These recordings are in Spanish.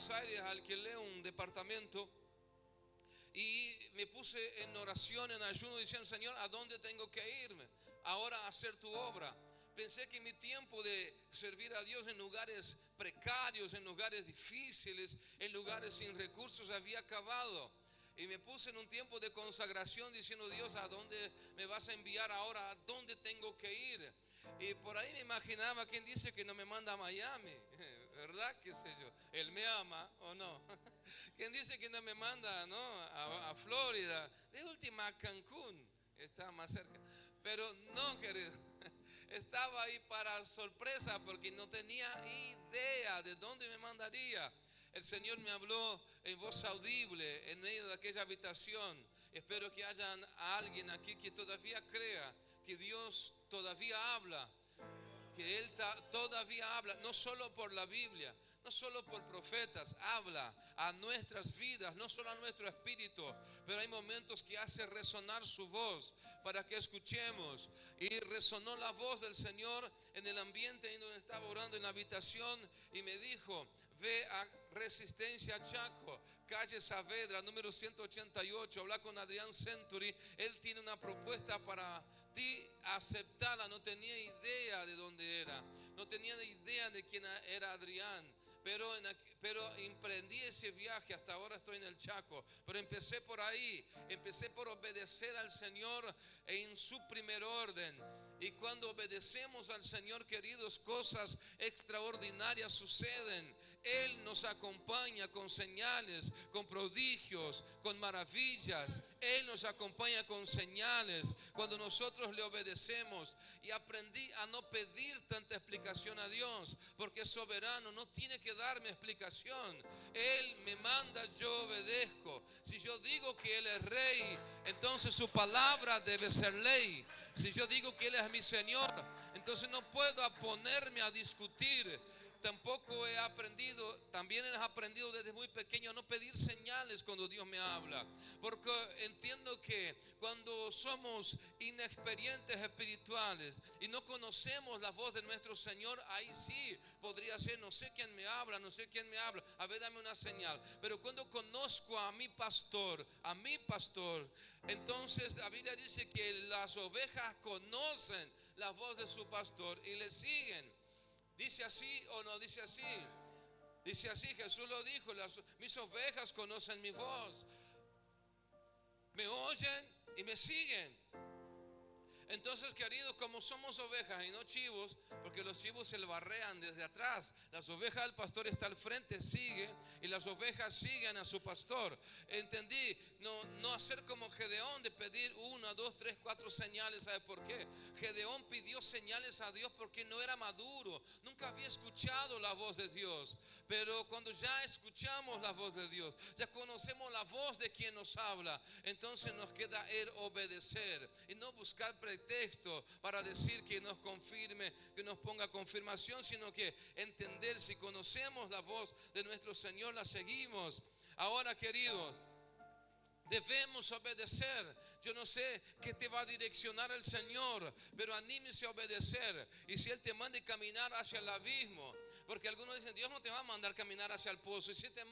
Buenos Aires, alquilé un departamento y me puse en oración, en ayuno, diciendo: Señor, ¿a dónde tengo que irme ahora a hacer tu obra? Pensé que mi tiempo de servir a Dios en lugares precarios, en lugares difíciles, en lugares sin recursos había acabado. Y me puse en un tiempo de consagración diciendo: Dios, ¿a dónde me vas a enviar ahora? ¿A dónde tengo que ir? Y por ahí me imaginaba: ¿quién dice que no me manda a Miami? ¿Verdad? ¿Qué sé yo? ¿Él me ama o no? ¿Quién dice que no me manda, no, a Florida? De última a Cancún, está más cerca. Pero no, querido, estaba ahí para sorpresa porque no tenía idea de dónde me mandaría. El Señor me habló en voz audible en medio de aquella habitación. Espero que haya alguien aquí que todavía crea que Dios todavía habla, que Él todavía habla, no solo por la Biblia, no solo por profetas, habla a nuestras vidas, no solo a nuestro espíritu, pero hay momentos que hace resonar su voz para que escuchemos. Y resonó la voz del Señor en el ambiente en donde estaba orando, en la habitación, y me dijo: ve a Resistencia Chaco, calle Saavedra, número 188, habla con Adrián Century. Él tiene una propuesta para ti, aceptarla. No tenía idea de dónde era, no tenía idea de quién era Adrián, pero emprendí ese viaje. Hasta ahora estoy en el Chaco, pero empecé por ahí, empecé por obedecer al Señor en su primer orden. Y cuando obedecemos al Señor, queridos, cosas extraordinarias suceden. Él nos acompaña con señales, con prodigios, con maravillas. Él nos acompaña con señales cuando nosotros le obedecemos. Y aprendí a no pedir tanta explicación a Dios, porque es soberano, no tiene que darme explicación. Él me manda, yo obedezco. Si yo digo que Él es rey, entonces su palabra debe ser ley. Si yo digo que Él es mi Señor, entonces no puedo ponerme a discutir. Tampoco he aprendido, también he aprendido desde muy pequeño a no pedir señales cuando Dios me habla, porque entiendo que cuando somos inexperientes espirituales y no conocemos la voz de nuestro Señor, ahí sí podría ser: no sé quién me habla, no sé quién me habla, a ver, dame una señal. Pero cuando conozco a mi pastor, entonces la Biblia dice que las ovejas conocen la voz de su pastor y le siguen. ¿Dice así o no dice así? Dice así, Jesús lo dijo: mis ovejas conocen mi voz, me oyen y me siguen. Entonces, queridos, como somos ovejas y no chivos, porque los chivos se le barrean desde atrás, las ovejas del pastor está al frente, sigue, y las ovejas siguen a su pastor. Entendí, no hacer como Gedeón de pedir 1, 2, 3, 4 señales. ¿Sabe por qué? Gedeón pidió señales a Dios porque no era maduro, nunca había escuchado la voz de Dios. Pero cuando ya escuchamos la voz de Dios, ya conocemos la voz de quien nos habla, entonces nos queda obedecer y no buscar pretexto para decir que nos confirme, que nos ponga confirmación, sino que entender: si conocemos la voz de nuestro Señor, la seguimos. Ahora, queridos, debemos obedecer. Yo no sé qué te va a direccionar el Señor, pero anímese a obedecer. Y si Él te manda a caminar hacia el abismo, porque algunos dicen: Dios no te va a mandar caminar hacia el pozo. Y si te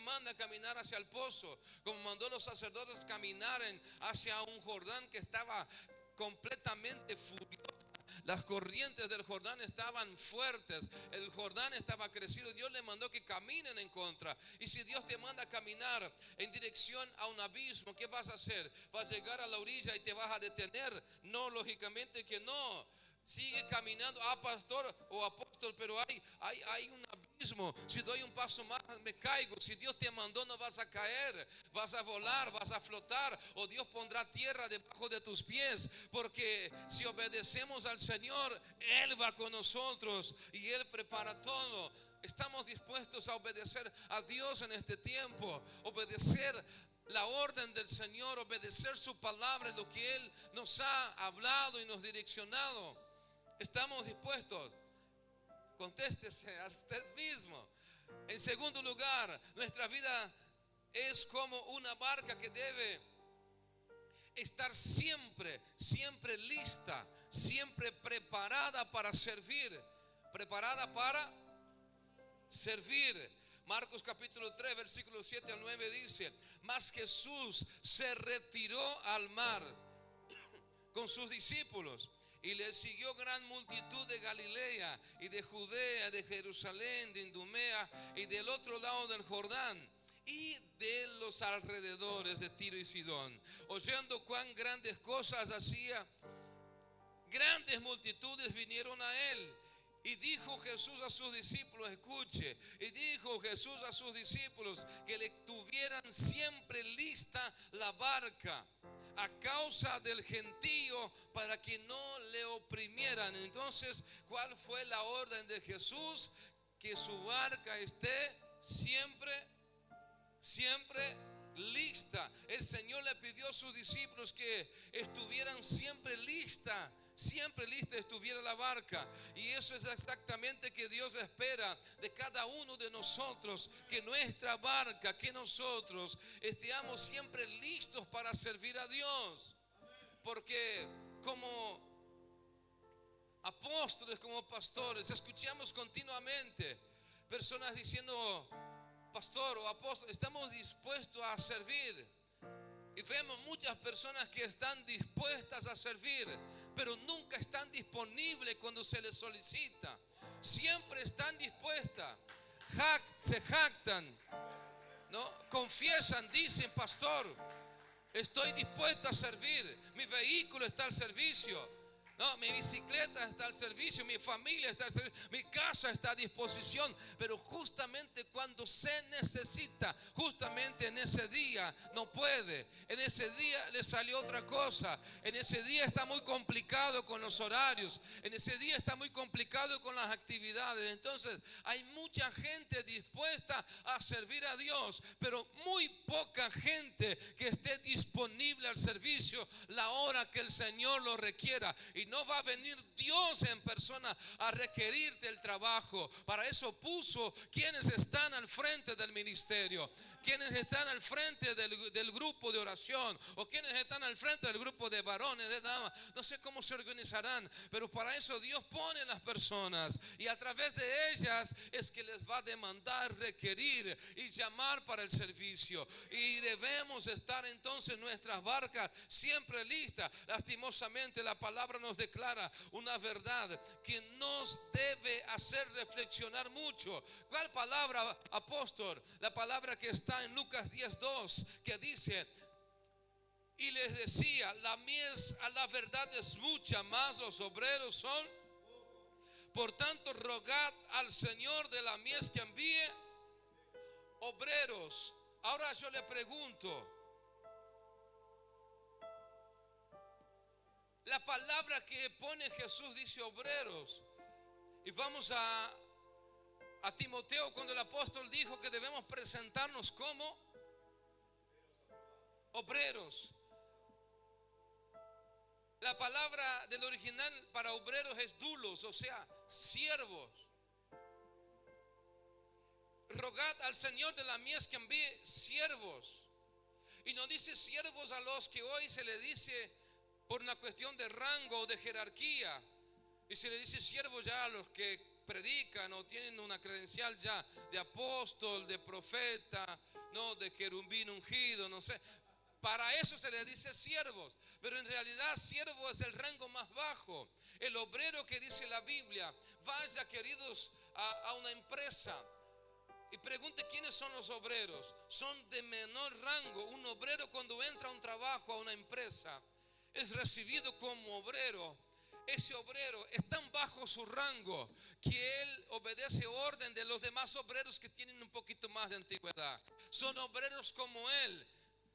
manda, a caminar hacia el pozo, como mandó a los sacerdotes caminar hacia un Jordán que estaba completamente furioso. Las corrientes del Jordán estaban fuertes, el Jordán estaba crecido. Dios le mandó que caminen en contra. Y si Dios te manda a caminar en dirección a un abismo, ¿qué vas a hacer? ¿Vas a llegar a la orilla y te vas a detener? No, lógicamente que no. Sigue caminando. Pastor o apóstol, pero hay un abismo. Si doy un paso más me caigo. Si Dios te mandó, no vas a caer, vas a volar, vas a flotar, o Dios pondrá tierra debajo de tus pies. Porque si obedecemos al Señor, Él va con nosotros y Él prepara todo. Estamos dispuestos a obedecer a Dios en este tiempo, obedecer la orden del Señor, obedecer su palabra, lo que Él nos ha hablado y nos direccionado. ¿Estamos dispuestos? Contéstese a usted mismo. En segundo lugar, nuestra vida es como una barca que debe estar siempre lista, siempre preparada para servir. Preparada para servir. Marcos capítulo 3, versículo 7 al 9 dice: mas Jesús se retiró al mar con sus discípulos, y le siguió gran multitud de Galilea y de Judea, de Jerusalén, de Idumea y del otro lado del Jordán, y de los alrededores de Tiro y Sidón. Oyendo cuán grandes cosas hacía, grandes multitudes vinieron a él. Y dijo Jesús a sus discípulos, escuche, y dijo Jesús a sus discípulos que le tuvieran siempre lista la barca a causa del gentío, para que no le oprimieran. Entonces, ¿cuál fue la orden de Jesús? Que su barca esté siempre lista. El Señor le pidió a sus discípulos que estuvieran siempre lista estuviera la barca. Y eso es exactamente que Dios espera de cada uno de nosotros, que nuestra barca, que nosotros estemos siempre listos para servir a Dios. Porque como apóstoles, como pastores, escuchamos continuamente personas diciendo: pastor o apóstol, estamos dispuestos a servir. Y vemos muchas personas que están dispuestas a servir, pero nunca están disponibles cuando se les solicita. Siempre están dispuestas, se jactan, ¿no? Confiesan, dicen: pastor, estoy dispuesto a servir, mi vehículo está al servicio, no, mi bicicleta está al servicio, mi familia está al servicio, mi casa está a disposición. Pero justamente cuando se necesita, justamente en ese día no puede. En ese día le salió otra cosa. En ese día está muy complicado con los horarios. En ese día está muy complicado con las actividades. Entonces hay mucha gente dispuesta a servir a Dios, pero muy poca gente que esté disponible al servicio la hora que el Señor lo requiera. Y no va a venir Dios en persona a requerirte el trabajo. Para eso puso quienes están al frente del ministerio, quienes están al frente del grupo de oración, o quienes están al frente del grupo de varones, de damas. No sé cómo se organizarán, pero para eso Dios pone las personas, y a través de ellas es que les va a demandar, requerir y llamar para el servicio. Y debemos estar entonces nuestras barcas siempre listas. Lastimosamente la palabra nos declara una verdad que nos debe hacer reflexionar mucho. ¿Cuál palabra, apóstol? La palabra que está en Lucas 10:2, que dice: y les decía, la mies a la verdad es mucha, más los obreros son. Por tanto, rogad al Señor de la mies que envíe obreros. Ahora yo le pregunto, la palabra que pone Jesús dice obreros. Y vamos a Timoteo, cuando el apóstol dijo que debemos presentarnos como obreros. La palabra del original para obreros es doulos, o sea, siervos. Rogad al Señor de la mies que envíe siervos. Y no dice siervos a los que hoy se le dice por una cuestión de rango o de jerarquía, y se le dice siervos ya a los que predican o tienen una credencial ya de apóstol, de profeta, no, de querubín ungido, no sé. Para eso se le dice siervos, pero en realidad siervo es el rango más bajo. El obrero que dice la Biblia: vaya, queridos, a una empresa y pregunte quiénes son los obreros. Son de menor rango. Un obrero, cuando entra a un trabajo, a una empresa, es recibido como obrero. Ese obrero es tan bajo su rango que él obedece orden de los demás obreros que tienen un poquito más de antigüedad. Son obreros como él,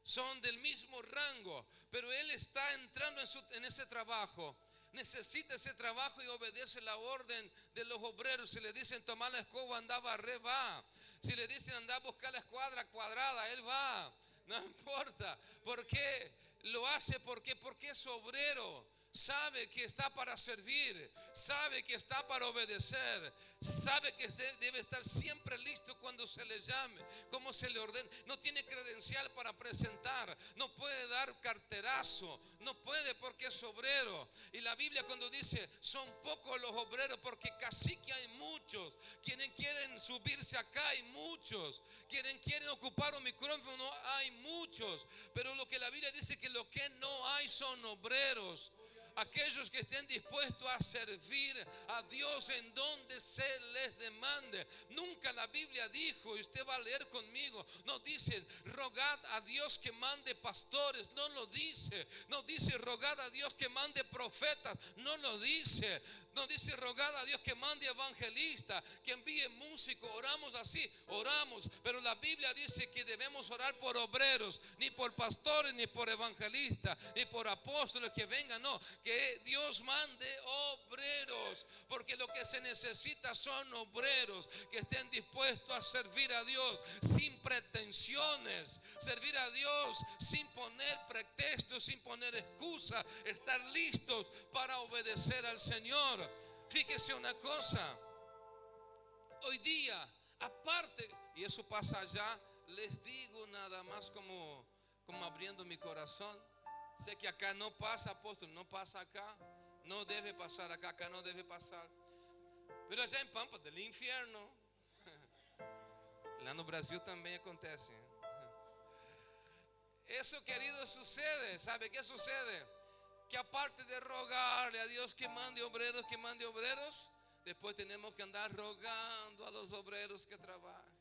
son del mismo rango, pero él está entrando en ese trabajo. Necesita ese trabajo y obedece la orden de los obreros. Si le dicen tomar la escoba, anda a barrer, va. Si le dicen anda a buscar la escuadra cuadrada, él va. No importa. ¿Por qué lo hace? Porque es obrero. Sabe que está para servir, sabe que está para obedecer, sabe que debe estar siempre listo cuando se le llame, cómo se le ordene. No tiene credencial para presentar, no puede dar carterazo, no puede porque es obrero. Y la Biblia cuando dice son pocos los obreros, porque casi que hay muchos. Quienes quieren subirse acá hay muchos. Quienes quieren ocupar un micrófono hay muchos. Pero lo que la Biblia dice que lo que no hay son obreros. Aquellos que estén dispuestos a servir a Dios en donde se les demande. Nunca la Biblia dijo, y usted va a leer conmigo, no dice rogad a Dios que mande pastores, no lo dice. No dice rogad a Dios que mande profetas, no lo dice. No dice rogad a Dios que mande evangelistas, que envíe músicos. Oramos así, oramos, pero la Biblia dice que debemos orar por obreros, ni por pastores, ni por evangelistas, ni por apóstoles que vengan, no, que Dios mande obreros, porque lo que se necesita son obreros que estén dispuestos a servir a Dios sin pretensiones, servir a Dios sin poner pretextos, sin poner excusas, estar listos para obedecer al Señor. Fíjese una cosa, hoy día, aparte, y eso pasa allá, les digo nada más como abriendo mi corazón. Sé que acá no pasa, apóstol, no pasa acá, no debe pasar acá, acá no debe pasar. Pero allá en Pampa del infierno, lá no Brasil também acontece. Eso, querido, sucede. ¿Sabe qué sucede? Que aparte de rogarle a Dios que mande obreros, después tenemos que andar rogando a los obreros que trabajen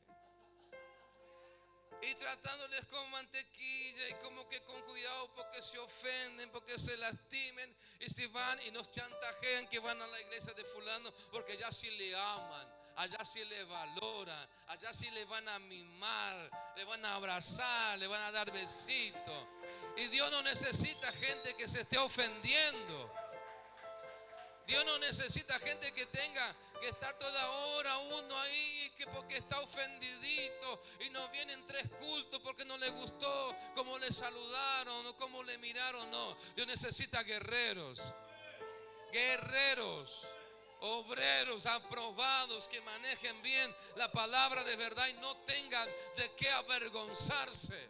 y tratándoles con mantequilla y como que con cuidado, porque se ofenden, porque se lastimen y se van y nos chantajean que van a la iglesia de fulano, porque allá sí le aman, allá sí le valoran, allá sí le van a mimar, le van a abrazar, le van a dar besitos. Y Dios no necesita gente que se esté ofendiendo. Dios no necesita gente que tenga que estar toda hora uno ahí, que porque está ofendidito y no vienen 3 cultos porque no le gustó cómo le saludaron o cómo le miraron. No, Dios necesita guerreros, obreros aprobados que manejen bien la palabra de verdad y no tengan de qué avergonzarse.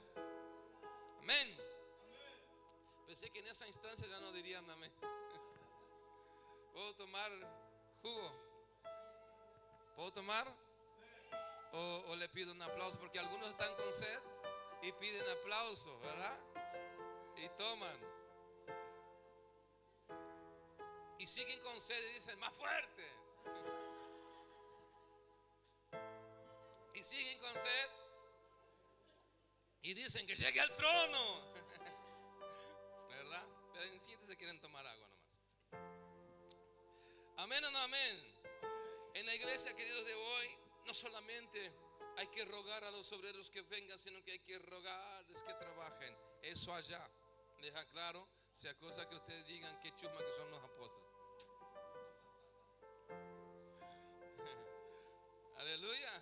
Amén. Pensé que en esa instancia ya no dirían amén. ¿Puedo tomar jugo? ¿Puedo tomar? ¿O le pido un aplauso? Porque algunos están con sed y piden aplauso, ¿verdad? Y toman. Y siguen con sed y dicen más fuerte. Y siguen con sed y dicen que llegue al trono. ¿Verdad? Pero en siguiente se quieren tomar agua nomás. Amén o no amén. En la iglesia, queridos, de hoy no solamente hay que rogar a los obreros que vengan, sino que hay que rogarles que trabajen. Eso allá, les aclaro, sea cosa que ustedes digan que chusma que son los apóstoles. Aleluya.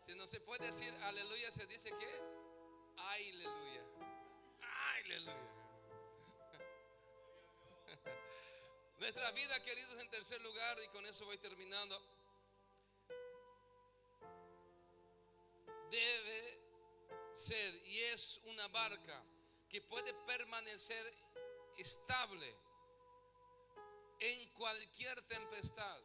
Si no se puede decir aleluya, se dice que aleluya. Aleluya. Nuestra vida, queridos, en tercer lugar, y con eso voy terminando, debe ser y es una barca que puede permanecer estable en cualquier tempestad,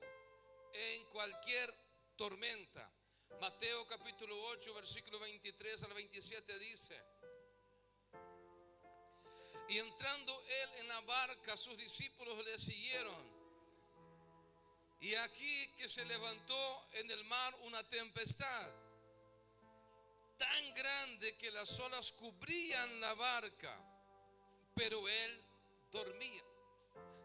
en cualquier tormenta. Mateo capítulo 8, versículo 23 al 27 dice: y entrando él en la barca, sus discípulos le siguieron. Y aquí que se levantó en el mar una tempestad tan grande que las olas cubrían la barca, pero él dormía.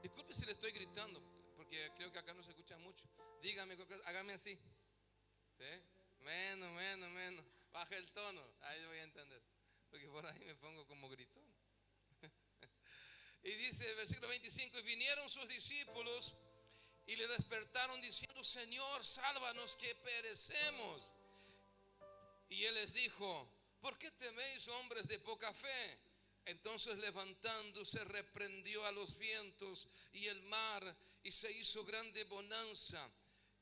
Disculpe si le estoy gritando, porque creo que acá no se escucha mucho. Dígame, hágame así. ¿Sí? Menos. Baja el tono, ahí voy a entender, porque por ahí me pongo como gritón. Y dice el versículo 25: y vinieron sus discípulos y le despertaron diciendo: Señor, sálvanos que perecemos. Y él les dijo: ¿por qué teméis, hombres de poca fe? Entonces, levantándose, reprendió a los vientos y el mar, y se hizo grande bonanza.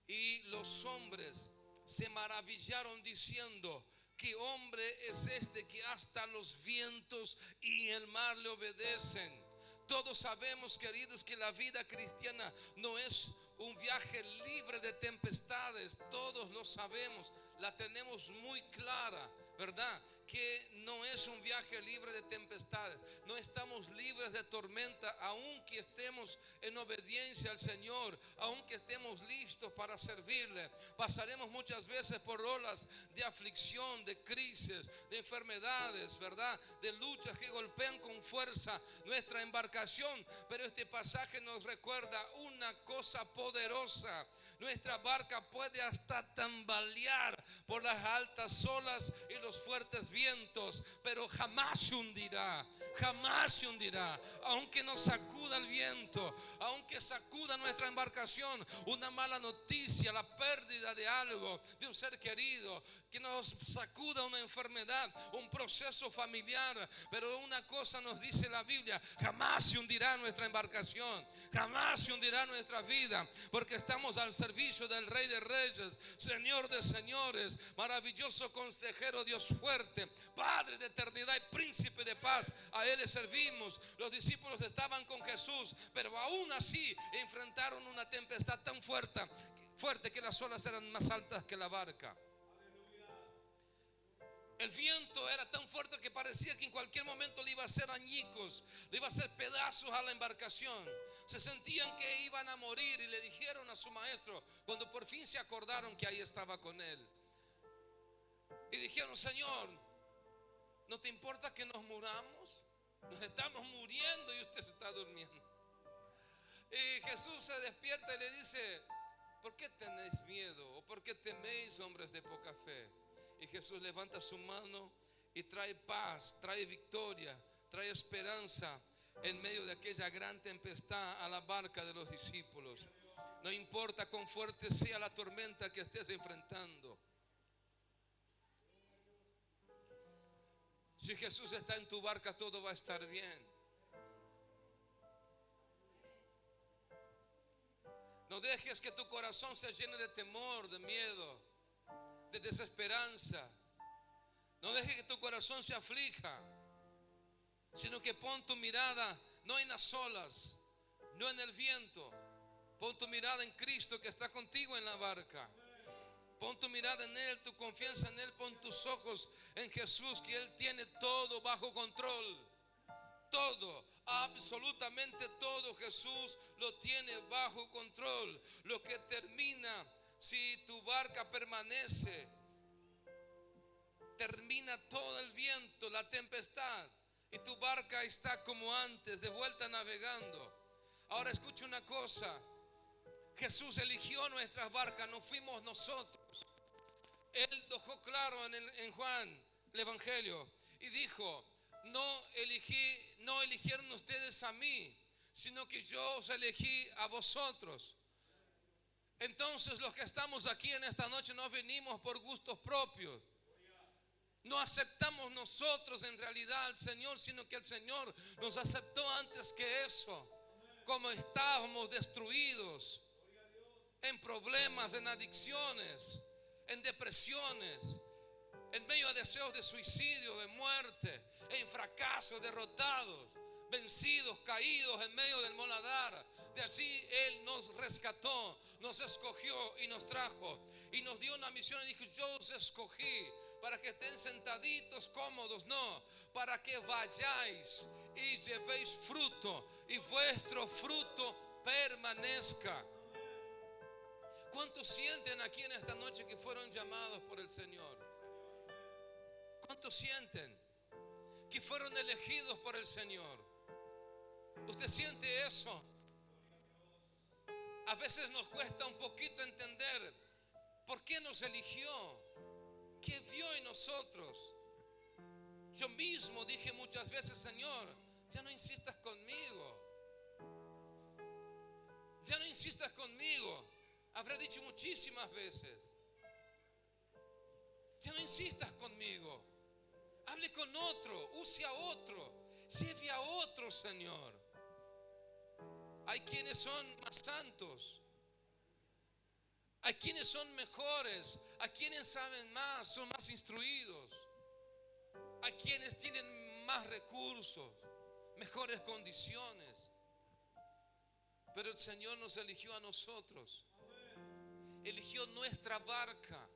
Y los hombres se maravillaron diciendo: ¿qué hombre es este que hasta los vientos y el mar le obedecen? Todos sabemos, queridos, que la vida cristiana no es un viaje libre de tempestades. Todos lo sabemos, la tenemos muy clara, ¿verdad? Que no es un viaje libre de tempestades. No estamos libres de tormenta, aunque estemos en obediencia al Señor, aunque estemos listos para servirle. Pasaremos muchas veces por olas de aflicción, de crisis, de enfermedades, ¿verdad? De luchas que golpean con fuerza nuestra embarcación. Pero este pasaje nos recuerda una cosa poderosa: nuestra barca puede hasta tambalear por las altas olas y los fuertes vientos, pero jamás se hundirá, jamás se hundirá. Aunque nos sacuda el viento, aunque sacuda nuestra embarcación una mala noticia, la pérdida de algo, de un ser querido, que nos sacuda una enfermedad, un proceso familiar, pero una cosa nos dice la Biblia: jamás se hundirá nuestra embarcación, jamás se hundirá nuestra vida, porque estamos al servicio del Rey de Reyes, Señor de señores, maravilloso consejero, Dios fuerte, Padre de eternidad y príncipe de paz. A Él le servimos. Los discípulos estaban con Jesús, pero aún así enfrentaron una tempestad tan fuerte que las olas eran más altas que la barca. El viento era tan fuerte que parecía que en cualquier momento le iba a hacer añicos, le iba a hacer pedazos a la embarcación. Se sentían que iban a morir y le dijeron a su maestro, cuando por fin se acordaron que ahí estaba con él, y dijeron: Señor, ¿no te importa que nos muramos? Nos estamos muriendo y usted se está durmiendo. Y Jesús se despierta y le dice: ¿por qué tenéis miedo? ¿O por qué teméis, hombres de poca fe? Y Jesús levanta su mano y trae paz, trae victoria, trae esperanza en medio de aquella gran tempestad a la barca de los discípulos. No importa cuán fuerte sea la tormenta que estés enfrentando, si Jesús está en tu barca, todo va a estar bien. No dejes que tu corazón se llene de temor, de miedo, de desesperanza. No dejes que tu corazón se aflija, sino que pon tu mirada no en las olas, no en el viento. Pon tu mirada en Cristo, que está contigo en la barca. Pon tu mirada en Él, tu confianza en Él. Pon tus ojos en Jesús, que Él tiene todo bajo control. Todo, absolutamente todo, Jesús lo tiene bajo control. Lo que termina, si tu barca permanece, termina todo el viento, la tempestad, y tu barca está como antes, de vuelta navegando. Ahora escucha una cosa: Jesús eligió nuestras barcas, no fuimos nosotros. Él dejó claro en Juan, el Evangelio, y dijo: no eligieron ustedes a mí, sino que yo os elegí a vosotros. Entonces, los que estamos aquí en esta noche no venimos por gustos propios. No aceptamos nosotros en realidad al Señor, sino que el Señor nos aceptó antes que eso. Como estábamos destruidos, en problemas, en adicciones, en depresiones, en medio de deseos de suicidio, de muerte, en fracasos, derrotados, vencidos, caídos en medio del moladar. De allí Él nos rescató, nos escogió y nos trajo, y nos dio una misión y dijo: yo os escogí para que estén sentaditos cómodos, no, para que vayáis y llevéis fruto, y vuestro fruto permanezca. ¿Cuántos sienten aquí en esta noche que fueron llamados por el Señor? ¿Cuántos sienten que fueron elegidos por el Señor? ¿Usted siente eso? A veces nos cuesta un poquito entender por qué nos eligió, qué vio en nosotros. Yo mismo dije muchas veces: Señor, ya no insistas conmigo, ya no insistas conmigo. Habré dicho muchísimas veces: ya no insistas conmigo, hable con otro, use a otro, lleve a otro, Señor. Hay quienes son más santos, Hay quienes son mejores, hay quienes saben más, son más instruidos, hay quienes tienen más recursos, mejores condiciones. Pero el Señor nos eligió a nosotros, eligió nuestra barca,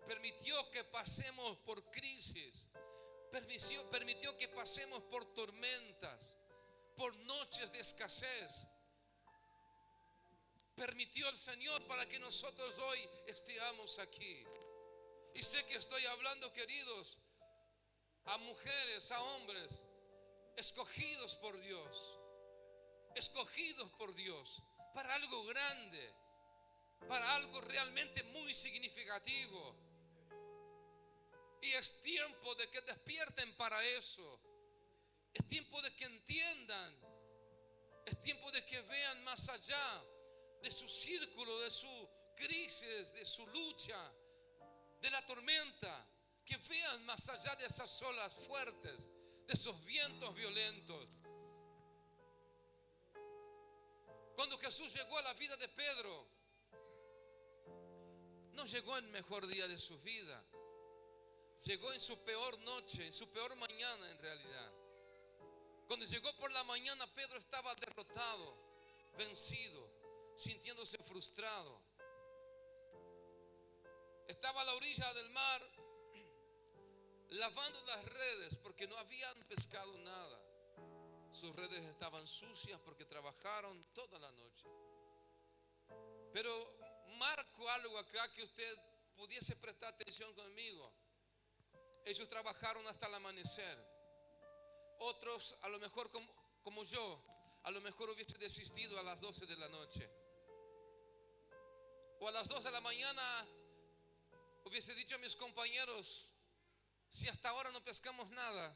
permitió que pasemos por crisis, permitió que pasemos por tormentas, por noches de escasez. Permitió el Señor para que nosotros hoy estemos aquí. Y sé que estoy hablando, queridos, a mujeres, a hombres escogidos por Dios, para algo grande, para algo realmente muy significativo. Y es tiempo de que despierten para eso. Es tiempo de que entiendan. Es tiempo de que vean más allá de su círculo, de su crisis, de su lucha, de la tormenta. Que vean más allá de esas olas fuertes, de esos vientos violentos. Cuando Jesús llegó a la vida de Pedro, no llegó en el mejor día de su vida. Llegó en su peor noche, en su peor mañana en realidad. Cuando llegó por la mañana, Pedro estaba derrotado, vencido, sintiéndose frustrado. Estaba a la orilla del mar, lavando las redes porque no habían pescado nada. Sus redes estaban sucias porque trabajaron toda la noche. Pero marco algo acá que usted pudiese prestar atención conmigo. Ellos trabajaron hasta el amanecer. Otros, a lo mejor como yo, a lo mejor hubiese desistido a las 12 de la noche. O a las 2 de la mañana hubiese dicho a mis compañeros: si hasta ahora no pescamos nada,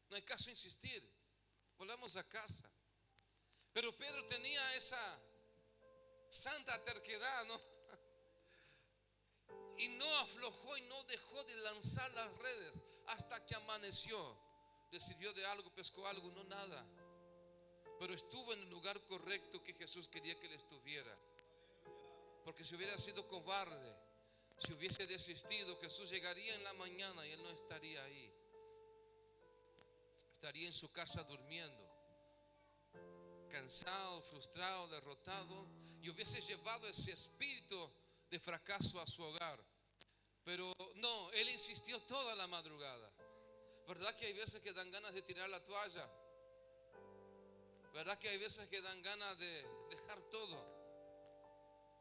no hay caso insistir, volvamos a casa. Pero Pedro tenía esa santa terquedad, ¿no? Y no aflojó y no dejó de lanzar las redes hasta que amaneció. Decidió de algo, pescó algo, no nada. Pero estuvo en el lugar correcto que Jesús quería que él estuviera. Porque si hubiera sido cobarde, si hubiese desistido, Jesús llegaría en la mañana y él no estaría ahí. Estaría en su casa durmiendo, cansado, frustrado, derrotado, y hubiese llevado ese espíritu de fracaso a su hogar. Pero no, él insistió toda la madrugada. ¿Verdad que hay veces que dan ganas de tirar la toalla? ¿Verdad que hay veces que dan ganas de dejar todo?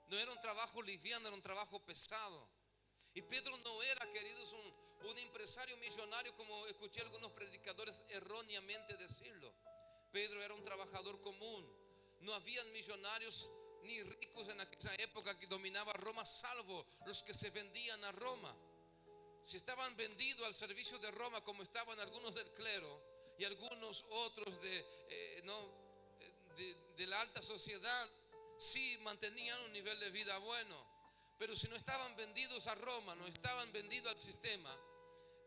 No era un trabajo liviano, era un trabajo pesado. Y Pedro no era, queridos, un empresario millonario, como escuché a algunos predicadores erróneamente decirlo. Pedro era un trabajador común. No habían millonarios ni ricos en aquella época que dominaba Roma, salvo los que se vendían a Roma. Si estaban vendidos al servicio de Roma, como estaban algunos del clero y algunos otros de la alta sociedad, sí mantenían un nivel de vida bueno. Pero si no estaban vendidos a Roma, no estaban vendidos al sistema,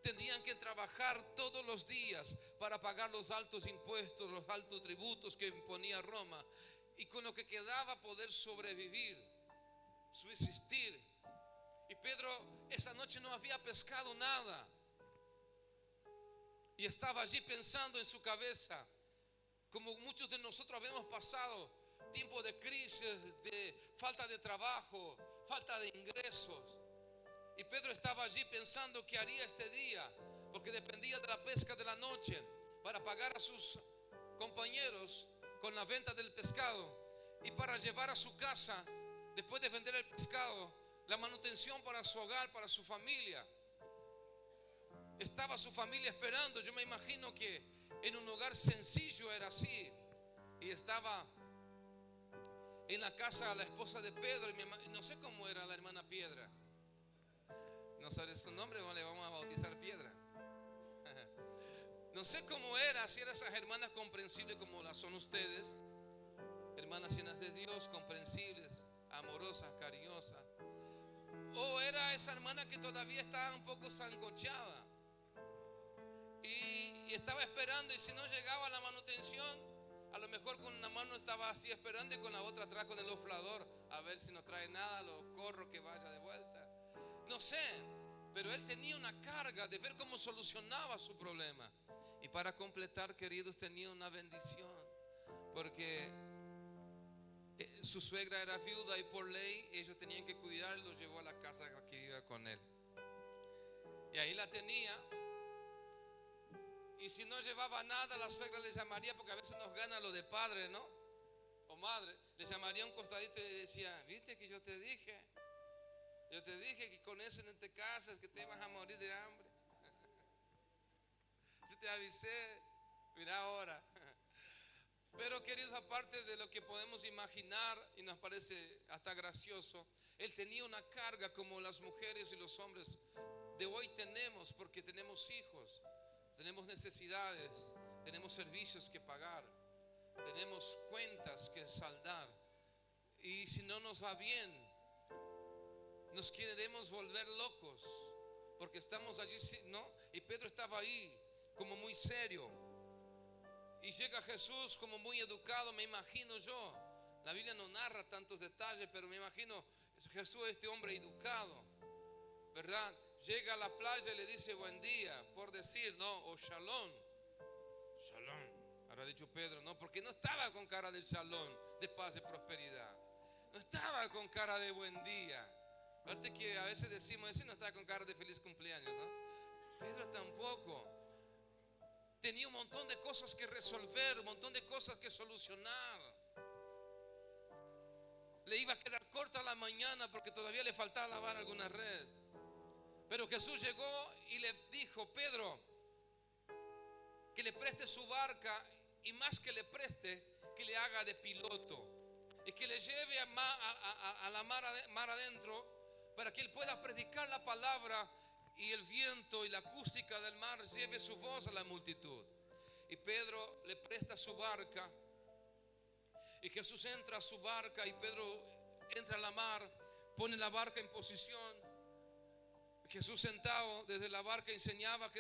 tenían que trabajar todos los días para pagar los altos impuestos, los altos tributos que imponía Roma, y con lo que quedaba poder sobrevivir, subsistir. Y Pedro esa noche no había pescado nada y estaba allí pensando en su cabeza, como muchos de nosotros habíamos pasado tiempo de crisis, de falta de trabajo, falta de ingresos. Y Pedro estaba allí pensando qué haría este día, porque dependía de la pesca de la noche para pagar a sus compañeros con la venta del pescado y para llevar a su casa, después de vender el pescado, la manutención para su hogar, para su familia. Estaba su familia esperando. Yo me imagino que en un hogar sencillo era así. Y estaba en la casa la esposa de Pedro, y no sé cómo era la hermana Piedra. No sabe su nombre, le vamos a bautizar Piedra. No sé cómo era, si eran esas hermanas comprensibles como las son ustedes, hermanas llenas de Dios, comprensibles, amorosas, cariñosas, o era esa hermana que todavía estaba un poco sancochada y estaba esperando, y si no llegaba la manutención, a lo mejor con una mano estaba así esperando y con la otra atrás con el oflador a ver si no trae nada, lo corro que vaya de vuelta. No sé, pero él tenía una carga de ver cómo solucionaba su problema. Y para completar, queridos, tenía una bendición, porque su suegra era viuda y por ley ellos tenían que cuidarlo. Lo llevó a la casa que iba con él. Y ahí la tenía. Y si no llevaba nada, la suegra le llamaría, porque a veces nos gana lo de padre, ¿no? O madre, le llamaría un costadito y le decía: ¿viste que yo te dije? Yo te dije que con eso no te casas, que te vas a morir de hambre. Yo te avisé, mira ahora. Pero queridos, aparte de lo que podemos imaginar y nos parece hasta gracioso, él tenía una carga como las mujeres y los hombres de hoy tenemos, porque tenemos hijos, tenemos necesidades, tenemos servicios que pagar, tenemos cuentas que saldar. Y si no nos va bien, nos queremos volver locos, porque estamos allí, ¿no? Y Pedro estaba ahí como muy serio. Y llega Jesús como muy educado, me imagino yo. La Biblia no narra tantos detalles, pero me imagino Jesús, este hombre educado, ¿verdad? Llega a la playa y le dice buen día, por decir, ¿no? O shalom. Shalom, habrá dicho Pedro, ¿no? Porque no estaba con cara del shalom, de paz y prosperidad. No estaba con cara de buen día. Fíjate que a veces decimos, ese no está con cara de feliz cumpleaños, ¿no? Pedro tampoco. Tenía un montón de cosas que resolver, un montón de cosas que solucionar. Le iba a quedar corta la mañana porque todavía le faltaba lavar alguna red. Pero Jesús llegó y le dijo: Pedro, que le preste su barca, y más que le preste, que le haga de piloto y que le lleve a la mar adentro, para que él pueda predicar la palabra y el viento y la acústica del mar lleve su voz a la multitud. Y Pedro le presta su barca, y Jesús entra a su barca, y Pedro entra a la mar, pone la barca en posición. Jesús sentado desde la barca enseñaba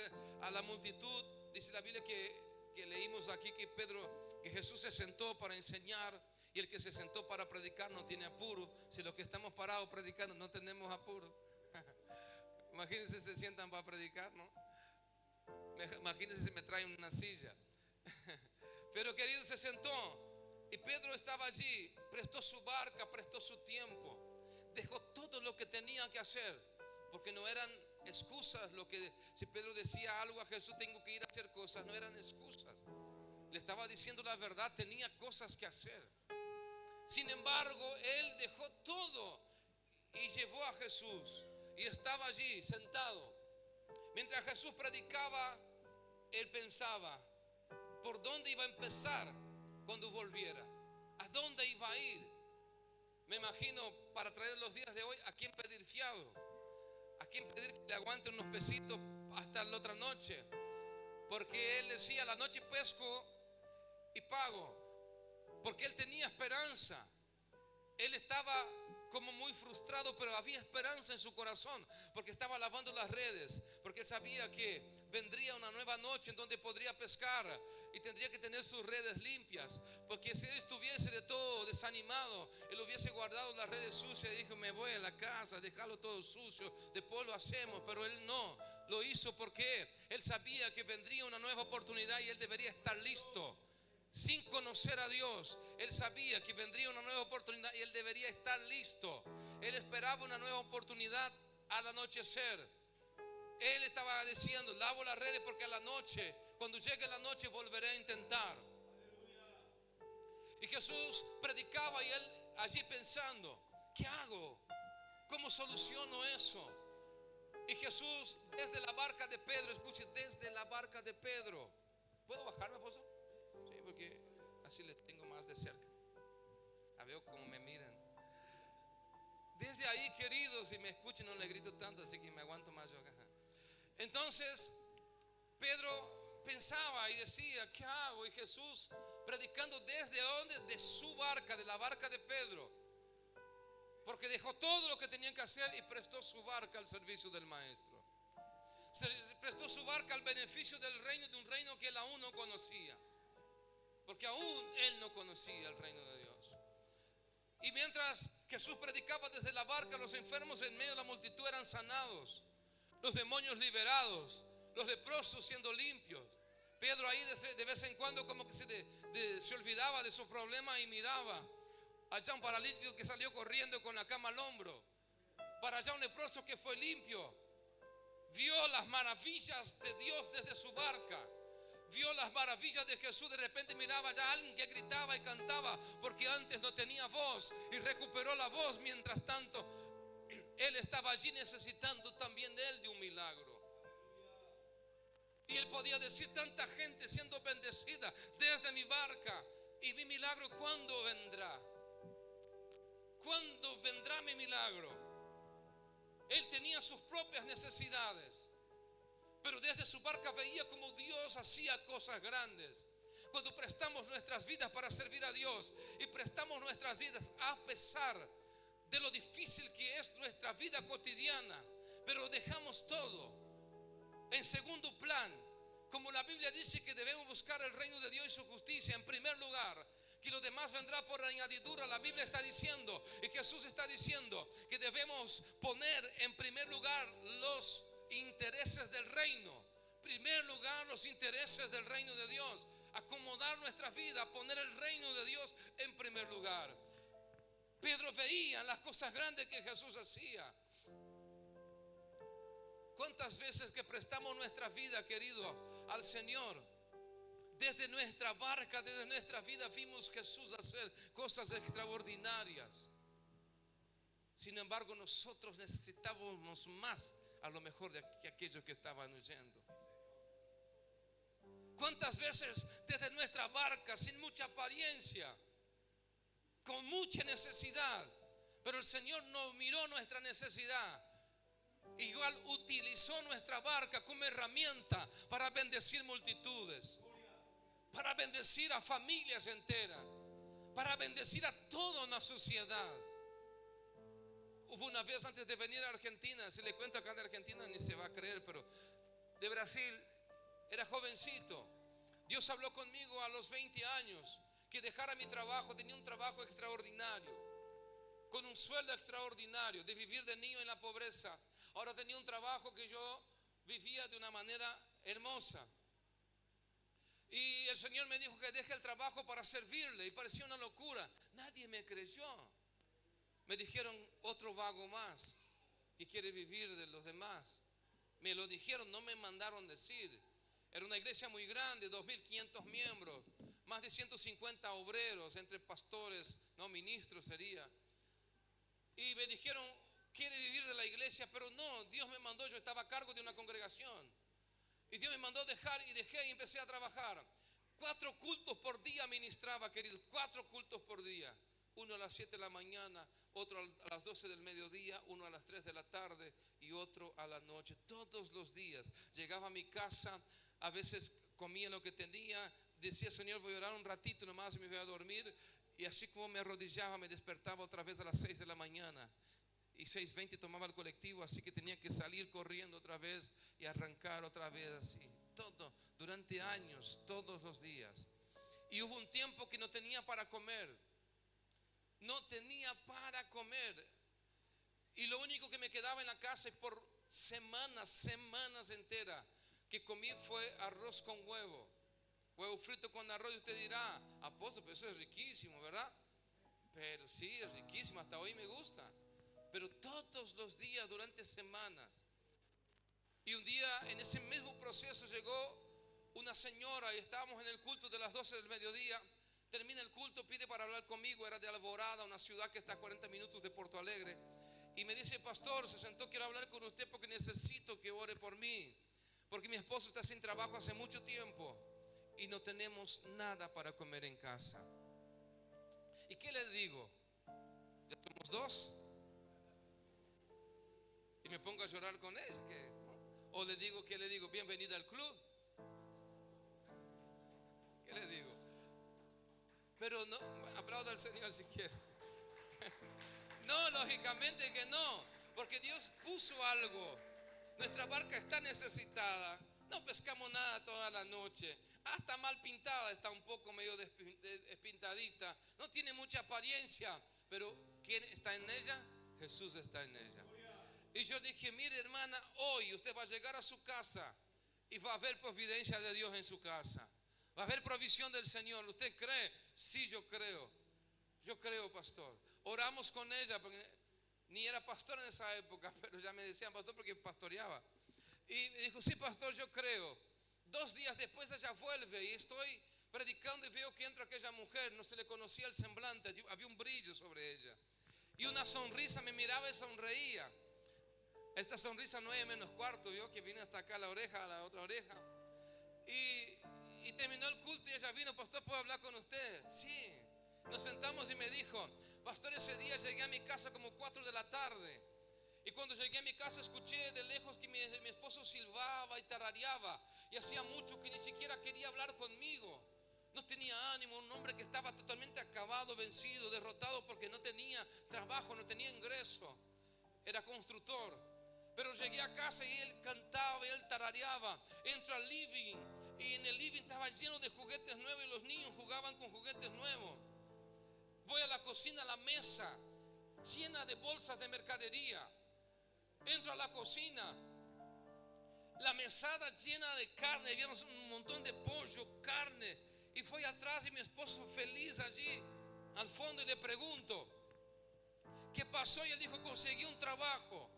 a la multitud. Dice la Biblia que leímos aquí que Jesús se sentó para enseñar, y el que se sentó para predicar no tiene apuro. Si los que estamos parados predicando no tenemos apuro, imagínense, se sientan para predicar, ¿no? Imagínense si me traen una silla. Pero querido, se sentó, y Pedro estaba allí, prestó su barca, prestó su tiempo, dejó todo lo que tenía que hacer, porque no eran excusas. Si Pedro decía algo a Jesús, tengo que ir a hacer cosas, no eran excusas. Le estaba diciendo la verdad, tenía cosas que hacer. Sin embargo, él dejó todo y llevó a Jesús, y estaba allí sentado. Mientras Jesús predicaba, él pensaba por dónde iba a empezar cuando volviera, a dónde iba a ir. Me imagino, para traer los días de hoy, a quién pedir fiado, a quién pedir que le aguante unos pesitos hasta la otra noche, porque él decía: la noche pesco y pago, porque él tenía esperanza. Él estaba como muy frustrado, pero había esperanza en su corazón, porque estaba lavando las redes, porque él sabía que vendría una nueva noche en donde podría pescar y tendría que tener sus redes limpias, porque si él estuviese de todo desanimado, él hubiese guardado las redes sucias y dijo: me voy a la casa, dejarlo todo sucio, después lo hacemos. Pero él no lo hizo, porque él sabía que vendría una nueva oportunidad y él debería estar listo. Sin conocer a Dios, él sabía que vendría una nueva oportunidad y él debería estar listo. Él esperaba una nueva oportunidad al anochecer. Él estaba diciendo: lavo las redes porque a la noche, cuando llegue la noche, volveré a intentar. Y Jesús predicaba, y él allí pensando: ¿qué hago? ¿Cómo soluciono eso? Y Jesús, desde la barca de Pedro, escuche, desde la barca de Pedro. ¿Puedo bajarme, apóstol? Sí, porque así les tengo más de cerca. A veo cómo me miran. Desde ahí, queridos, si me escuchan, no les grito tanto, así que me aguanto más yo acá. Entonces Pedro pensaba y decía: ¿qué hago? Y Jesús predicando desde donde, de su barca, de la barca de Pedro, porque dejó todo lo que tenían que hacer y prestó su barca al servicio del maestro. Se prestó su barca al beneficio del reino, de un reino que él aún no conocía, porque aún él no conocía el reino de Dios. Y mientras Jesús predicaba desde la barca, los enfermos en medio de la multitud eran sanados, los demonios liberados, los leprosos siendo limpios. Pedro ahí de vez en cuando como que se olvidaba de su problema y miraba allá un paralítico que salió corriendo con la cama al hombro, para allá un leproso que fue limpio. Vio las maravillas de Dios desde su barca, vio las maravillas de Jesús. De repente miraba ya a alguien que gritaba y cantaba porque antes no tenía voz y recuperó la voz. Mientras tanto, él estaba allí necesitando también de él de un milagro. Y él podía decir: tanta gente siendo bendecida desde mi barca, y mi milagro, ¿cuándo vendrá? ¿Cuándo vendrá mi milagro? Él tenía sus propias necesidades, pero desde su barca veía como Dios hacía cosas grandes. Cuando prestamos nuestras vidas para servir a Dios y prestamos nuestras vidas a pesar de lo difícil que es nuestra vida cotidiana, pero dejamos todo en segundo plan, como la Biblia dice que debemos buscar el reino de Dios y su justicia en primer lugar, que lo demás vendrá por añadidura. La Biblia está diciendo, y Jesús está diciendo, que debemos poner en primer lugar los intereses del reino. Primer lugar, los intereses del reino de Dios. Acomodar nuestra vida, poner el reino de Dios en primer lugar. Pedro veía las cosas grandes que Jesús hacía. ¿Cuántas veces que prestamos nuestra vida, querido, al Señor? Desde nuestra barca, desde nuestra vida vimos Jesús hacer cosas extraordinarias. Sin embargo, nosotros necesitábamos más, a lo mejor, que aquellos que estaban huyendo. ¿Cuántas veces desde nuestra barca, sin mucha apariencia, con mucha necesidad, pero el Señor no miró nuestra necesidad? Igual utilizó nuestra barca como herramienta para bendecir multitudes, para bendecir a familias enteras, para bendecir a toda una sociedad. Hubo una vez antes de venir a Argentina, si le cuento acá de Argentina ni se va a creer, pero de Brasil, era jovencito. Dios habló conmigo a los 20 años que dejara mi trabajo. Tenía un trabajo extraordinario, con un sueldo extraordinario, de vivir de niño en la pobreza. Ahora tenía un trabajo que yo vivía de una manera hermosa. Y el Señor me dijo que deje el trabajo para servirle, y parecía una locura. Nadie me creyó. Me dijeron: otro vago más que quiere vivir de los demás. Me lo dijeron, no me mandaron decir. Era una iglesia muy grande, 2.500 miembros, más de 150 obreros, entre pastores, no ministros sería. Y me dijeron: quiere vivir de la iglesia, pero no, Dios me mandó, yo estaba a cargo de una congregación. Y Dios me mandó dejar, y dejé y empecé a trabajar. 4 cultos por día ministraba, queridos, 4 cultos por día. Uno a las 7 de la mañana, otro a las 12 del mediodía, uno a las 3 de la tarde y otro a la noche. Todos los días llegaba a mi casa, a veces comía lo que tenía, decía: Señor, voy a orar un ratito nomás y me voy a dormir. Y así como me arrodillaba, me despertaba otra vez a las 6 de la mañana. Y 6:20 tomaba el colectivo, así que tenía que salir corriendo otra vez y arrancar otra vez así. Todo, durante años, todos los días. Y hubo un tiempo que no tenía para comer. No tenía para comer. Y lo único que me quedaba en la casa, y por semanas enteras, que comí fue arroz con huevo. Huevo frito con arroz. Y usted dirá: apóstol, pero eso es riquísimo, ¿verdad? Pero sí, es riquísimo, hasta hoy me gusta. Pero todos los días, durante semanas. Y un día, en ese mismo proceso, llegó una señora y estábamos en el culto de las 12 del mediodía. Termina el culto, pide para hablar conmigo. Era de Alvorada, una ciudad que está a 40 minutos de Porto Alegre. Y me dice: pastor, se sentó, quiero hablar con usted porque necesito que ore por mí, porque mi esposo está sin trabajo hace mucho tiempo y no tenemos nada para comer en casa. ¿Y qué le digo? Ya somos 2. Y me pongo a llorar con ella, ¿no? O le digo, ¿qué le digo? Bienvenida al club. ¿Qué le digo? Pero no, aplauda al Señor si quiere. No, lógicamente que no, porque Dios puso algo. Nuestra barca está necesitada. No pescamos nada toda la noche. Hasta mal pintada, está un poco medio despintadita. No tiene mucha apariencia, Pero ¿quién está en ella? Jesús está en ella. Y yo dije, mire hermana, hoy usted va a llegar a su casa y va a haber providencia de Dios en su casa. Va a haber provisión del Señor. ¿Usted cree? Sí, yo creo. Yo creo, pastor. Oramos con ella, porque ni era pastor en esa época, pero ya me decían pastor porque pastoreaba. Y me dijo, sí, pastor, yo creo. 2 días después ella vuelve y estoy predicando y veo que entra aquella mujer. No se le conocía el semblante, había un brillo sobre ella. Y una sonrisa, me miraba y sonreía. Esta sonrisa 9:15, vio que vine hasta acá a la oreja, a la otra oreja. Y terminó el culto y ella vino, pastor, ¿puedo hablar con usted? Sí. Nos sentamos y me dijo, pastor, ese día llegué a mi casa como 4 de la tarde. Y cuando llegué a mi casa escuché de lejos que mi esposo silbaba y tarareaba. Y hacía mucho que ni siquiera quería hablar conmigo. No tenía ánimo, un hombre que estaba totalmente acabado, vencido, derrotado porque no tenía trabajo, no tenía ingreso. Era constructor. Pero llegué a casa y él cantaba y él tarareaba. Entro al living y en el living estaba lleno de juguetes nuevos y los niños jugaban con juguetes nuevos. Voy a la cocina, a la mesa llena de bolsas de mercadería. Entro a la cocina, la mesada llena de carne, había un montón de pollo, carne. Y fui atrás y mi esposo feliz allí al fondo y le pregunto, ¿qué pasó? Y él dijo, conseguí un trabajo.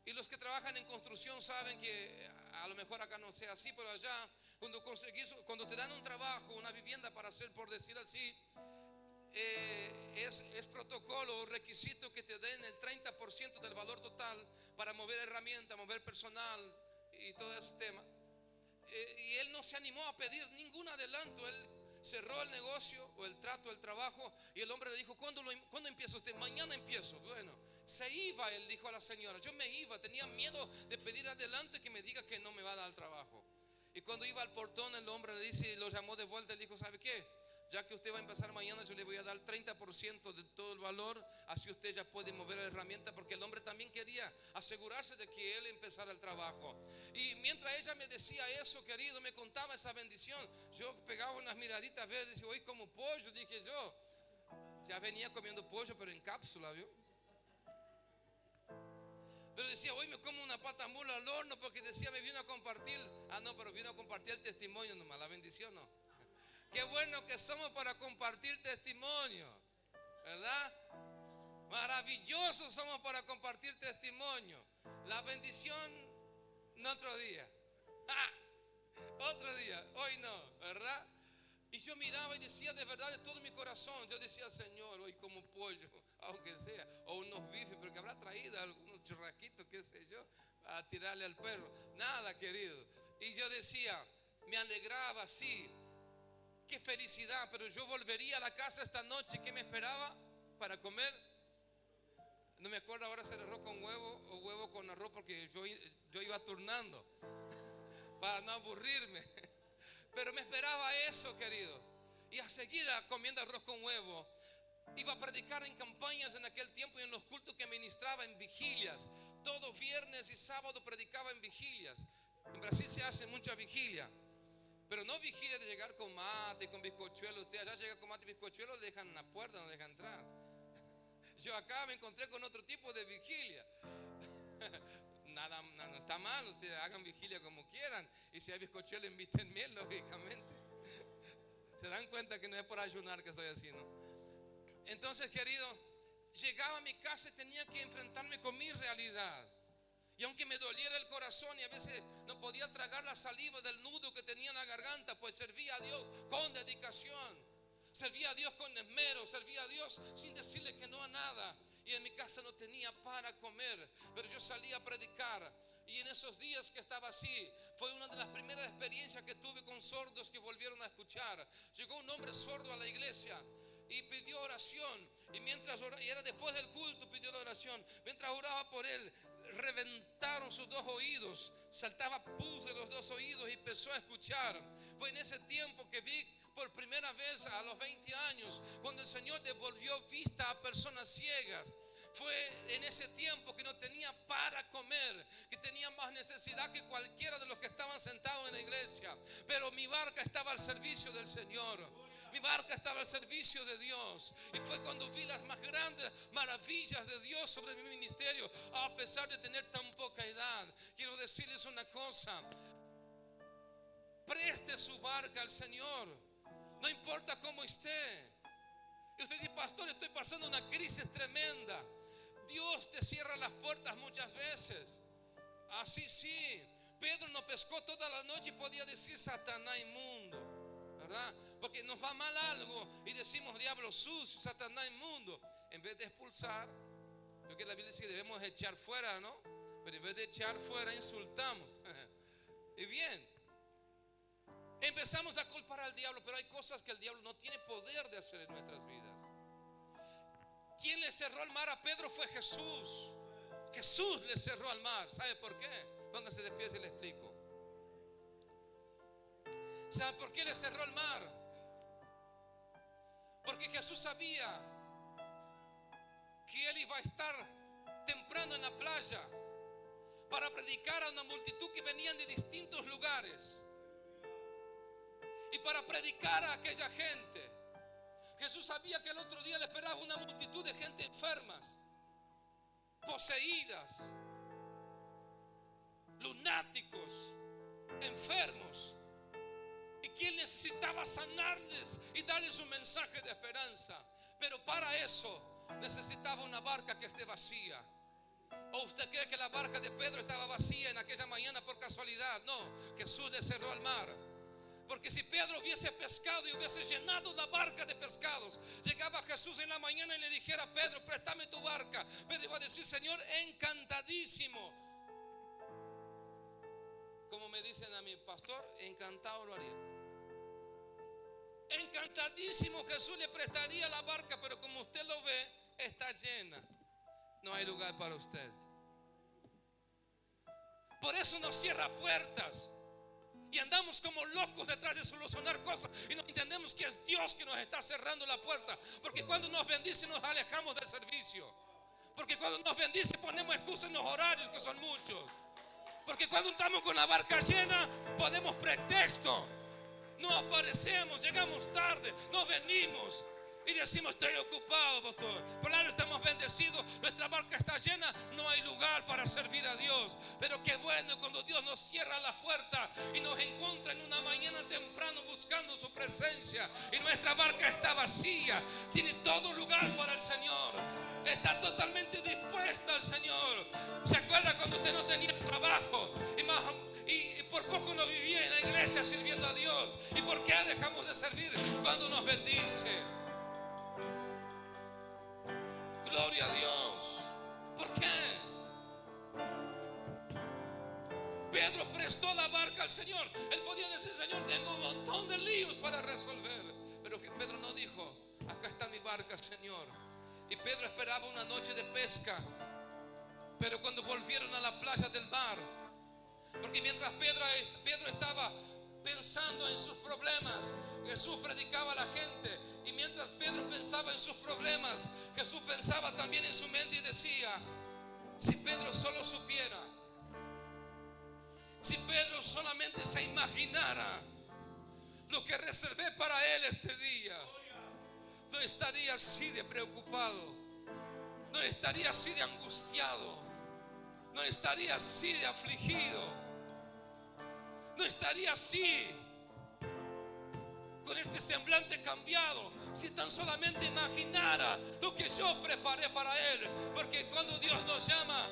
Y los que trabajan en construcción saben que a lo mejor acá no sea así, pero allá cuando te dan un trabajo, una vivienda para hacer, por decir así, es protocolo o requisito que te den el 30% del valor total para mover herramientas, mover personal y todo ese tema. Y él no se animó a pedir ningún adelanto. Él cerró el negocio o el trato, el trabajo, y el hombre le dijo, ¿cuándo empieza usted? Mañana empiezo. Bueno, se iba, él dijo a la señora, yo me iba, tenía miedo de pedir adelanto y que me diga que no me va a dar el trabajo. Y cuando iba al portón, el hombre le dice, lo llamó de vuelta y le dijo, ¿sabe qué? Ya que usted va a empezar mañana, yo le voy a dar 30% de todo el valor, así usted ya puede mover la herramienta, porque el hombre también quería asegurarse de que él empezara el trabajo. Y mientras ella me decía eso, querido, me contaba esa bendición, yo pegaba unas miraditas verdes y hoy como pollo, dije yo, ya venía comiendo pollo pero en cápsula, ¿vio? Pero decía, hoy me como una pata mula al horno, porque decía, me vino a compartir. Ah, no, pero vino a compartir el testimonio nomás, la bendición no. Qué bueno que somos para compartir testimonio, ¿verdad? Maravillosos somos para compartir testimonio. La bendición no otro día. Otro día, hoy no, ¿verdad? Y yo miraba y decía de verdad de todo mi corazón, yo decía, Señor, hoy como pollo, aunque sea, o unos bifes, pero que habrá traído algunos churrasquitos, qué sé yo, a tirarle al perro. Nada, querido. Y yo decía, me alegraba, sí. Qué felicidad, pero yo volvería a la casa esta noche. ¿Qué me esperaba para comer? No me acuerdo ahora si era arroz con huevo o huevo con arroz, porque yo iba turnando para no aburrirme. Pero me esperaba eso, queridos. Y a seguir comiendo arroz con huevo. Iba a predicar en campañas en aquel tiempo y en los cultos que ministraba en vigilias. Todo viernes y sábado predicaba en vigilias. En Brasil se hace mucha vigilia. Pero no vigilia de llegar con mate, con bizcochuelo. Usted allá llega con mate y bizcochuelo, le dejan en la puerta, no le dejan entrar. Yo acá me encontré con otro tipo de vigilia. Nada, no está mal, ustedes hagan vigilia como quieran. Y si hay bizcochuelo, invítenme, lógicamente. Se dan cuenta que no es por ayunar que estoy haciendo. Entonces, querido, llegaba a mi casa y tenía que enfrentarme con mi realidad. Y aunque me doliera el corazón y a veces no podía tragar la saliva del nudo que tenía en la garganta, pues servía a Dios con dedicación, servía a Dios con esmero, servía a Dios sin decirle que no a nada. Y en mi casa no tenía para comer, pero yo salía a predicar. Y en esos días que estaba así, fue una de las primeras experiencias que tuve con sordos que volvieron a escuchar. Llegó un hombre sordo a la iglesia y pidió oración. Y mientras oraba, y era después del culto, pidió la oración. Mientras oraba por él, reventaron sus 2 oídos, saltaba pus de los 2 oídos y empezó a escuchar. Fue en ese tiempo que vi por primera vez a los 20 años, cuando el Señor devolvió vista a personas ciegas. Fue en ese tiempo que no tenía para comer, que tenía más necesidad que cualquiera de los que estaban sentados en la iglesia, pero mi barca estaba al servicio del Señor. Mi barca estaba al servicio de Dios. Y fue cuando vi las más grandes maravillas de Dios sobre mi ministerio, a pesar de tener tan poca edad. Quiero decirles una cosa: preste su barca al Señor, no importa cómo esté. Y usted dice: pastor, estoy pasando una crisis tremenda. Dios te cierra las puertas muchas veces. Así sí, Pedro no pescó toda la noche y podía decir: Satanás inmundo, ¿verdad? Porque nos va mal algo y decimos: diablo sucio, Satanás inmundo. En vez de expulsar, lo que la Biblia dice que debemos echar fuera, ¿no? Pero en vez de echar fuera, insultamos. Y bien, empezamos a culpar al diablo, pero hay cosas que el diablo no tiene poder de hacer en nuestras vidas. ¿Quién le cerró el mar a Pedro? Fue Jesús. Jesús le cerró al mar. ¿Sabe por qué? Póngase de pie y le explico. ¿Sabe por qué le cerró el mar? Porque Jesús sabía que Él iba a estar temprano en la playa para predicar a una multitud que venían de distintos lugares. Y para predicar a aquella gente, Jesús sabía que el otro día le esperaba una multitud de gente enfermas, poseídas, lunáticos, enfermos, y que Él necesitaba sanarles y darles un mensaje de esperanza. Pero para eso necesitaba una barca que esté vacía. ¿O usted cree que la barca de Pedro estaba vacía en aquella mañana por casualidad? No, Jesús le cerró el mar. Porque si Pedro hubiese pescado y hubiese llenado la barca de pescados, llegaba Jesús en la mañana y le dijera: Pedro, préstame tu barca. Pedro iba a decir: Señor, encantadísimo. Como me dicen a mi pastor, encantado lo haría. Encantadísimo Jesús le prestaría la barca, pero como usted lo ve, está llena. No hay lugar para usted. Por eso nos cierra puertas. Y andamos como locos detrás de solucionar cosas y no entendemos que es Dios que nos está cerrando la puerta. Porque cuando nos bendice nos alejamos del servicio. Porque cuando nos bendice ponemos excusas en los horarios, que son muchos. Porque cuando estamos con la barca llena ponemos pretexto. No aparecemos, llegamos tarde, no venimos. Y decimos: estoy ocupado, pastor. Claro, estamos bendecidos, nuestra barca está llena, no hay lugar para servir a Dios. Pero qué bueno cuando Dios nos cierra la puerta y nos encuentra en una mañana temprano buscando su presencia y nuestra barca está vacía. Tiene todo lugar para el Señor. Estar totalmente dispuesta al Señor. ¿Se acuerda cuando usted no tenía trabajo y por poco no vivía en la iglesia sirviendo a Dios? ¿Y por qué dejamos de servir cuando nos bendice? Gloria a Dios. ¿Por qué? Pedro prestó la barca al Señor. Él podía decir: Señor, tengo un montón de líos para resolver. Pero que Pedro no dijo: acá está mi barca, Señor. Y Pedro esperaba una noche de pesca. Pero cuando volvieron a la playa del mar, porque mientras Pedro estaba pensando en sus problemas, Jesús predicaba a la gente. Y mientras Pedro pensaba en sus problemas, Jesús pensaba también en su mente y decía: si Pedro solo supiera, si Pedro solamente se imaginara lo que reservé para él este día, no estaría así de preocupado, no estaría así de angustiado, no estaría así de afligido, no estaría así con este semblante cambiado, si tan solamente imaginara lo que yo preparé para él. Porque cuando Dios nos llama,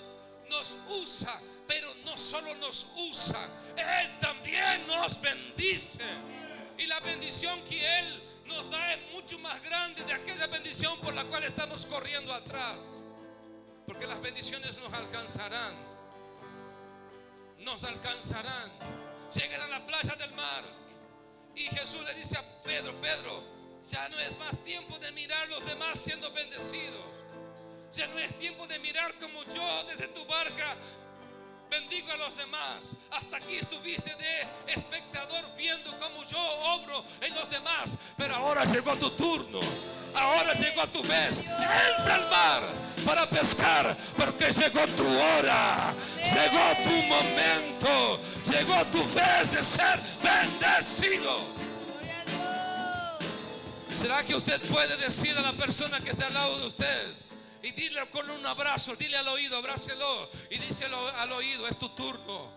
nos usa, pero no solo nos usa, Él también nos bendice. Y la bendición que Él nos da es mucho más grande de aquella bendición por la cual estamos corriendo atrás. Porque las bendiciones nos alcanzarán. Nos alcanzarán. Llegan a la playa del mar y Jesús le dice a Pedro: Pedro, ya no es más tiempo de mirar a los demás siendo bendecidos. Ya no es tiempo de mirar como yo desde tu barca bendigo a los demás. Hasta aquí estuviste de espectador viendo cómo yo obro en los demás. Pero ahora llegó tu turno. Ahora llegó tu vez. Entra al mar para pescar, porque llegó tu hora. Llegó tu momento. Llegó tu vez de ser bendecido. ¿Será que usted puede decir a la persona que está al lado de usted y dile con un abrazo, dile al oído, abrácelo y díselo al oído: es tu turno,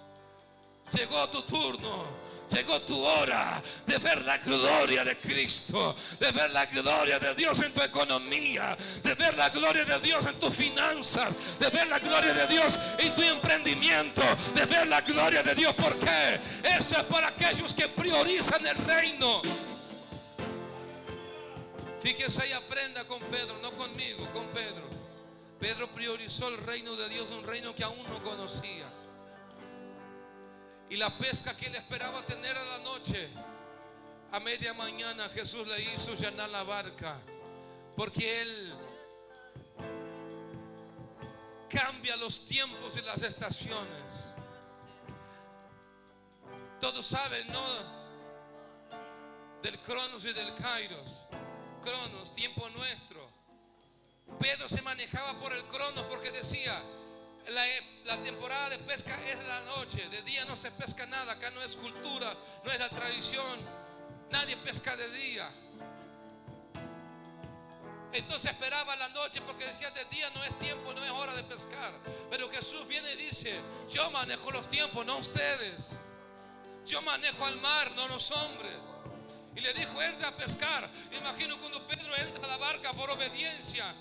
llegó tu turno, llegó tu hora de ver la gloria de Cristo, de ver la gloria de Dios en tu economía, de ver la gloria de Dios en tus finanzas, de ver la gloria de Dios en tu emprendimiento, de ver la gloria de Dios. ¿Por qué? Eso es para aquellos que priorizan el reino. Fíjese y aprenda con Pedro, no conmigo, con Pedro. Pedro priorizó el reino de Dios, un reino que aún no conocía. Y la pesca que él esperaba tener a la noche, a media mañana Jesús le hizo llenar la barca, porque Él cambia los tiempos y las estaciones. Todos saben, ¿no? Del Cronos y del Kairos. Cronos, tiempo nuestro. Pedro se manejaba por el Cronos porque decía: la temporada de pesca es la noche, de día no se pesca nada. Acá no es cultura, no es la tradición, nadie pesca de día. Entonces esperaba la noche porque decía: de día no es tiempo, no es hora de pescar. Pero Jesús viene y dice: yo manejo los tiempos, no ustedes. Yo manejo al mar, no los hombres. Y le dijo: entra a pescar. Imagino cuando Pedro entra a la barca por obediencia,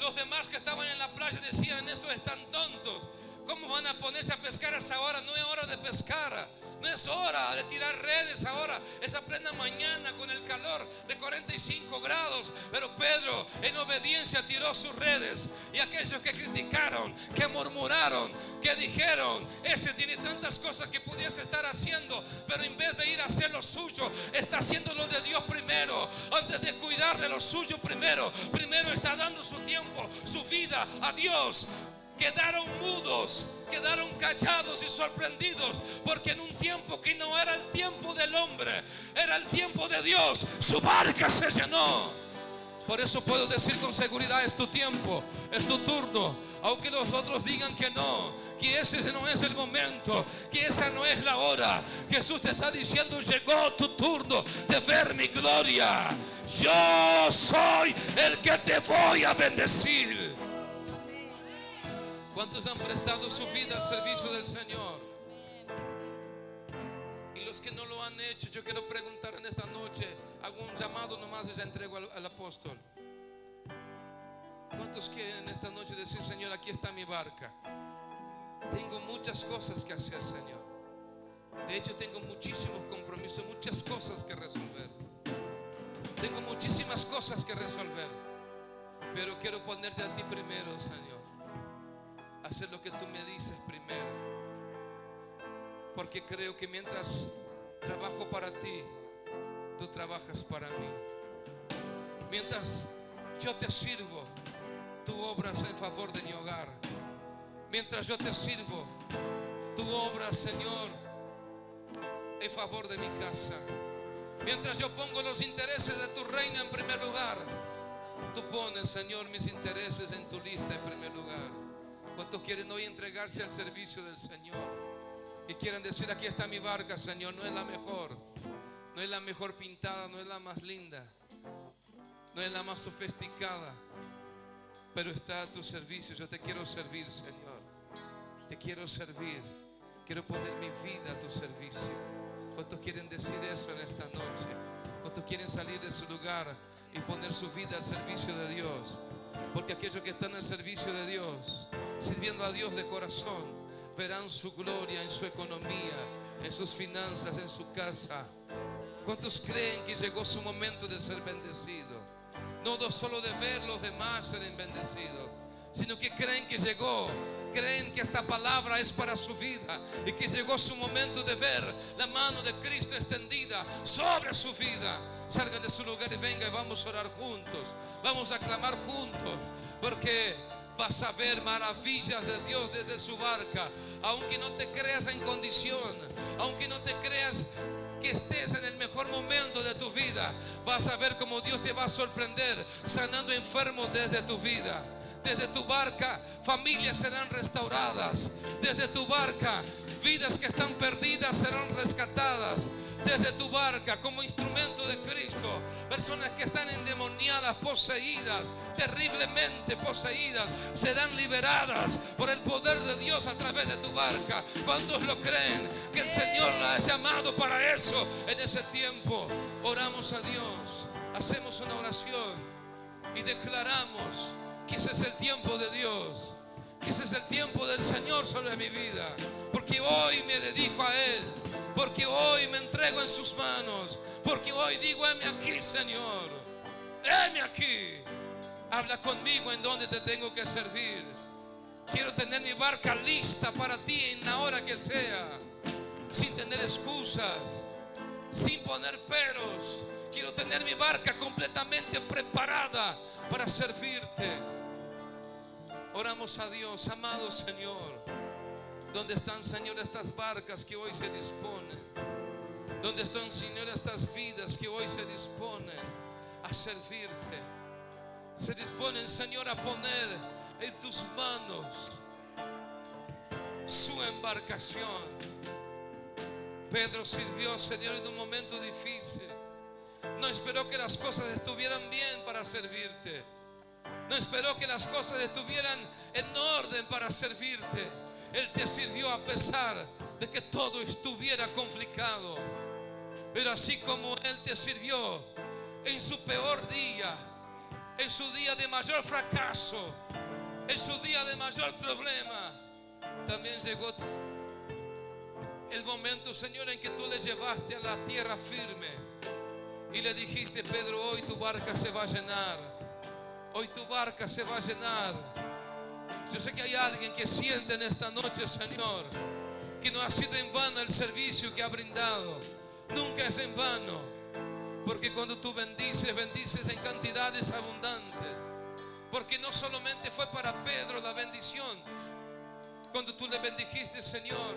los demás que estaban en la playa decían: esos están tontos, ¿cómo van a ponerse a pescar a esa hora? No es hora de pescar, no es hora de tirar redes ahora, es a plena mañana con el calor de 45 grados. Pero Pedro en obediencia tiró sus redes. Y aquellos que criticaron, que murmuraron, que dijeron: ese tiene tantas cosas que pudiese estar haciendo, pero en vez de ir a hacer lo suyo, está haciendo lo de Dios primero. Antes de cuidar de lo suyo primero está dando su tiempo, su vida a Dios. Quedaron mudos, quedaron callados y sorprendidos, porque en un tiempo que no era el tiempo del hombre, era el tiempo de Dios, su barca se llenó. Por eso puedo decir con seguridad: es tu tiempo, es tu turno. Aunque los otros digan que no, que ese no es el momento, que esa no es la hora, Jesús te está diciendo: llegó tu turno de ver mi gloria. Yo soy el que te voy a bendecir. ¿Cuántos han prestado su vida al servicio del Señor? Y los que no lo han hecho, yo quiero preguntar en esta noche, hago un llamado nomás y ya entrego al apóstol. ¿Cuántos quieren en esta noche decir: Señor, aquí está mi barca? Tengo muchas cosas que hacer, Señor. De hecho, tengo muchísimos compromisos, muchas cosas que resolver. Tengo muchísimas cosas que resolver, pero quiero ponerte a ti primero, Señor. Hacer lo que tú me dices primero, porque creo que mientras trabajo para ti, tú trabajas para mí. Mientras yo te sirvo, tú obras en favor de mi hogar. Mientras yo te sirvo, tú obras, Señor, en favor de mi casa. Mientras yo pongo los intereses de tu reino en primer lugar, tú pones, Señor, mis intereses en tu lista en primer lugar. ¿Cuántos quieren hoy entregarse al servicio del Señor? Y quieren decir: aquí está mi barca, Señor. No es la mejor, no es la mejor pintada, no es la más linda, no es la más sofisticada, pero está a tu servicio. Yo te quiero servir, Señor. Te quiero servir. Quiero poner mi vida a tu servicio. ¿Cuántos quieren decir eso en esta noche? ¿Cuántos quieren salir de su lugar y poner su vida al servicio de Dios? Porque aquellos que están al servicio de Dios, sirviendo a Dios de corazón, verán su gloria en su economía, en sus finanzas, en su casa. ¿Cuántos creen que llegó su momento de ser bendecido? No solo de ver los demás ser bendecidos, sino que creen que llegó, creen que esta palabra es para su vida y que llegó su momento de ver la mano de Cristo extendida sobre su vida. Salga de su lugar y venga y vamos a orar juntos, vamos a clamar juntos, porque vas a ver maravillas de Dios desde su barca. Aunque no te creas en condición, aunque no te creas que estés en el mejor momento de tu vida, vas a ver cómo Dios te va a sorprender sanando enfermos desde tu vida. Desde tu barca, familias serán restauradas. Desde tu barca, vidas que están perdidas serán rescatadas. Desde tu barca, como instrumento de Cristo, Personas que están endemoniadas, poseídas, terriblemente poseídas, serán liberadas por el poder de Dios a través de tu barca. ¿Cuántos lo creen? Que el Señor la ha llamado para eso en ese tiempo. Oramos a Dios, hacemos una oración y declaramos que ese es el tiempo de Dios, que ese es el tiempo del Señor sobre mi vida, porque hoy me dedico a Él, porque hoy me entrego en sus manos, porque hoy digo: heme aquí, Señor, heme aquí, habla conmigo en donde te tengo que servir. Quiero tener mi barca lista para ti en la hora que sea, sin tener excusas, sin poner peros. Quiero tener mi barca completamente preparada para servirte. Oramos a Dios. Amado Señor, ¿dónde están, Señor, estas barcas que hoy se disponen? ¿Dónde están, Señor, estas vidas que hoy se disponen a servirte? Se disponen, Señor, a poner en tus manos su embarcación. Pedro sirvió, Señor, en un momento difícil. No esperó que las cosas estuvieran bien para servirte. No esperó que las cosas estuvieran en orden para servirte. Él te sirvió a pesar de que todo estuviera complicado. Pero así como Él te sirvió en su peor día, en su día de mayor fracaso, en su día de mayor problema, también llegó el momento, Señor, en que tú le llevaste a la tierra firme y le dijiste: Pedro, hoy tu barca se va a llenar. Hoy tu barca se va a llenar. Yo sé que hay alguien que siente en esta noche, Señor, que no ha sido en vano el servicio que ha brindado. Nunca es en vano, porque cuando tú bendices, bendices en cantidades abundantes. Porque no solamente fue para Pedro la bendición. Cuando tú le bendijiste, Señor,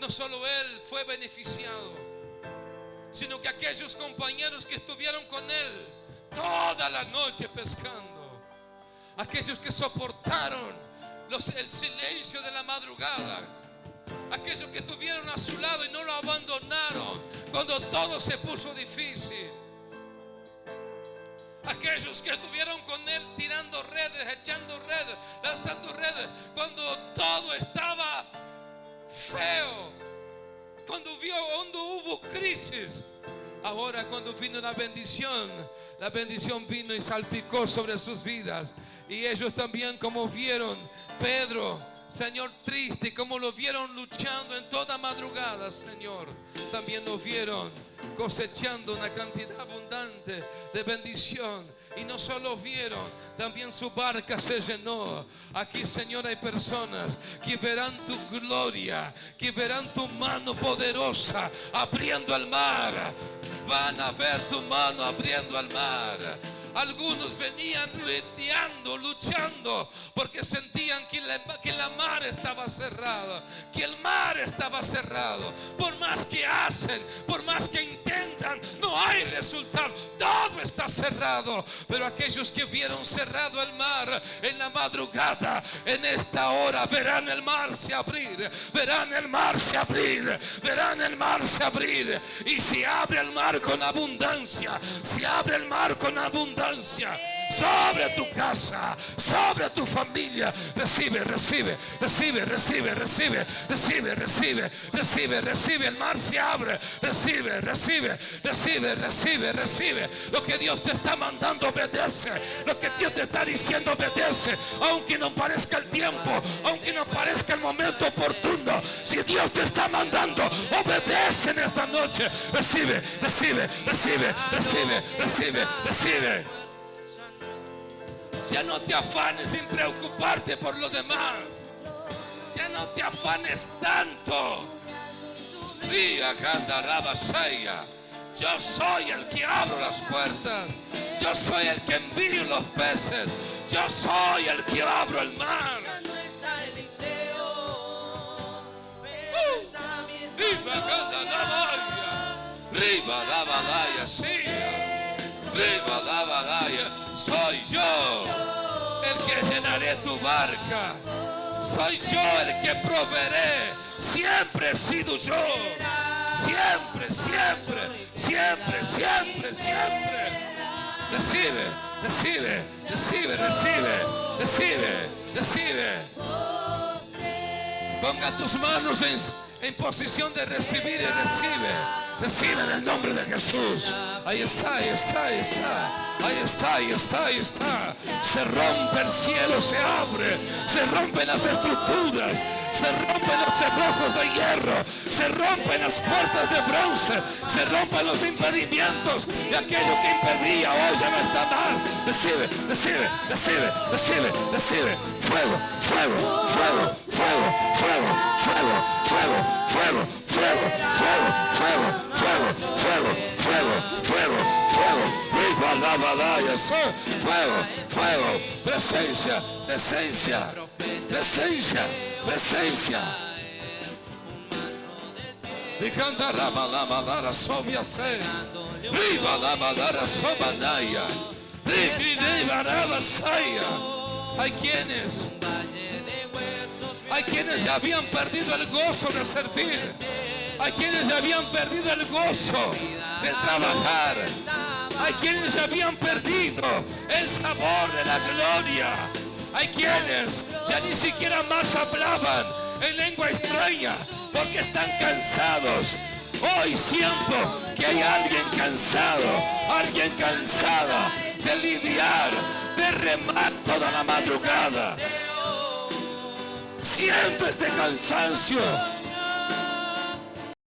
no solo él fue beneficiado, sino que aquellos compañeros que estuvieron con él toda la noche pescando, aquellos que soportaron el silencio de la madrugada, aquellos que estuvieron a su lado y no lo abandonaron cuando todo se puso difícil, aquellos que estuvieron con él tirando redes, echando redes, lanzando redes cuando todo estaba feo, cuando hubo crisis. Ahora, cuando vino la bendición vino y salpicó sobre sus vidas. Y ellos también, como vieron Pedro, Señor, triste, como lo vieron luchando en toda madrugada, Señor, también lo vieron cosechando una cantidad abundante de bendición. Y no solo vieron, también su barca se llenó. Aquí, Señor, hay personas que verán tu gloria, que verán tu mano poderosa abriendo el mar. Van a ver tu mano abriendo el mar. Algunos venían lidiando, luchando, porque sentían que la mar estaba cerrada, que el mar estaba cerrado. Por más que hacen, por más que intentan, no hay resultado. Todo está cerrado. Pero aquellos que vieron cerrado el mar en la madrugada, en esta hora verán el mar se abrir, verán el mar se abrir, verán el mar se abrir. Y se abre el mar con abundancia, se abre el mar con abundancia sobre tu casa, sobre tu familia. Recibe, recibe, recibe, recibe, recibe, recibe, recibe, recibe, recibe. El mar se abre. Recibe, recibe, recibe, recibe, recibe. Lo que Dios te está mandando, obedece. Lo que Dios te está diciendo, obedece. Aunque no parezca el tiempo, aunque no parezca el momento oportuno, si Dios te está mandando, obedece en esta noche. Recibe, recibe, recibe, recibe, recibe, recibe. Ya no te afanes sin preocuparte por los demás. Ya no te afanes tanto. Yo soy el que abro las puertas. Yo soy el que envío los peces. Yo soy el que abro el mar. Soy yo el que llenaré tu barca. Soy yo el que proveeré. Siempre he sido yo. siempre, siempre, siempre, siempre, siempre. Recibe, recibe, recibe, recibe, recibe, recibe. Ponga tus manos en posición de recibir y recibe. Recibe en el nombre de Jesús. Ahí está, ahí está, ahí está. Ahí está, ahí está, ahí está. Se rompe el cielo, se abre. Se rompen las estructuras. Se rompen los cerrojos de hierro. Se rompen las puertas de bronce. Se rompen los impedimentos. Y aquello que impedía hoy ya no está más. Recibe, recibe, recibe, recibe, recibe. Fuego, fuego, fuego, fuego, fuego, fuego, fuego, fuego, fuego, fuego, fuego, fuego, fuego, fuego, fuego, fuego. Fuego, fuego, presencia, presencia, presencia, presencia. Y canta la malamara sobia se. Viva la malara sobanaya. Hay quienes ya habían perdido el gozo de servir. Hay quienes ya habían perdido el gozo de trabajar. Hay quienes ya habían perdido el sabor de la gloria. Hay quienes ya ni siquiera más hablaban en lengua extraña porque están cansados. Hoy siento que hay alguien cansado, alguien cansada de lidiar, de remar toda la madrugada. Siento este cansancio